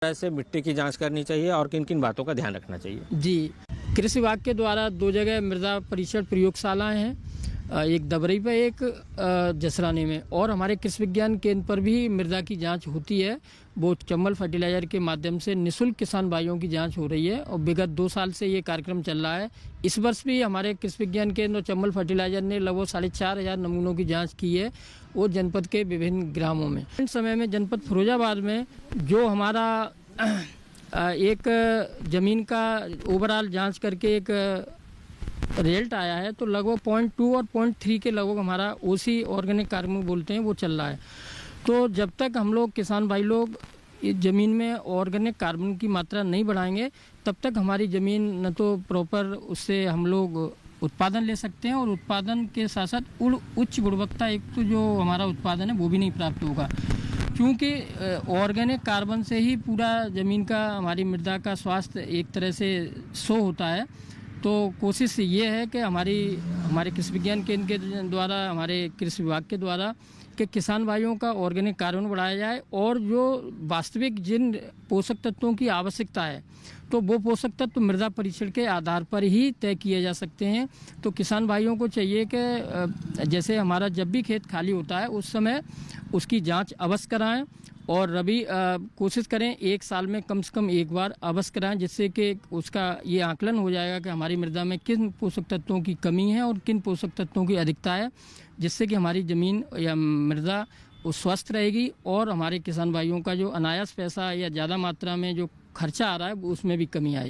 तरह से मिट्टी की जांच करनी चाहिए और किन किन बातों का ध्यान रखना चाहिए? जी, कृषि विभाग के द्वारा 2 जगह मृदा परीक्षण प्रयोगशालाएं हैं, एक दबरई पे, एक जसरानी में, और हमारे कृषि विज्ञान केंद्र पर भी मृदा की जांच होती है। वो चंबल फर्टिलाइजर के माध्यम से निःशुल्क किसान भाइयों की जांच हो रही है और विगत 2 साल से ये कार्यक्रम चल रहा है। इस वर्ष भी हमारे कृषि विज्ञान केंद्र और चंबल फर्टिलाइजर ने लगभग 4,500 नमूनों की जाँच की है और जनपद के विभिन्न ग्रामों में। इस समय में जनपद फिरोजाबाद में जो हमारा एक ज़मीन का ओवरऑल जांच करके एक रिजल्ट आया है, तो लगभग 0.2 और 0.3 के लगभग हमारा ओसी ऑर्गेनिक कार्बन बोलते हैं वो चल रहा है। तो जब तक हम लोग किसान भाई लोग इस ज़मीन में ऑर्गेनिक कार्बन की मात्रा नहीं बढ़ाएंगे, तब तक हमारी ज़मीन न तो प्रॉपर उससे हम लोग उत्पादन ले सकते हैं और उत्पादन के साथ साथ उच्च गुणवत्ता एक तो जो हमारा उत्पादन है वो भी नहीं प्राप्त होगा, क्योंकि ऑर्गेनिक कार्बन से ही पूरा ज़मीन का, हमारी मृदा का स्वास्थ्य एक तरह से शो होता है। तो कोशिश ये है कि हमारे कृषि विज्ञान केंद्र के द्वारा, हमारे कृषि विभाग के द्वारा, कि किसान भाइयों का ऑर्गेनिक कार्बन बढ़ाया जाए और जो वास्तविक जिन पोषक तत्वों की आवश्यकता है तो वो पोषक तत्व मृदा परीक्षण के आधार पर ही तय किए जा सकते हैं। तो किसान भाइयों को चाहिए कि जैसे हमारा जब भी खेत खाली होता है उस समय उसकी जांच अवश्य कराएं और रबी कोशिश करें 1 साल में कम से कम 1 बार अवश्य कराएं, जिससे कि उसका ये आकलन हो जाएगा कि हमारी मृदा में किन पोषक तत्वों की कमी है और किन पोषक तत्वों की अधिकता है, जिससे कि हमारी ज़मीन या मृदा वो स्वस्थ रहेगी और हमारे किसान भाइयों का जो अनायास पैसा या ज़्यादा मात्रा में जो खर्चा आ रहा है उसमें भी कमी आएगी।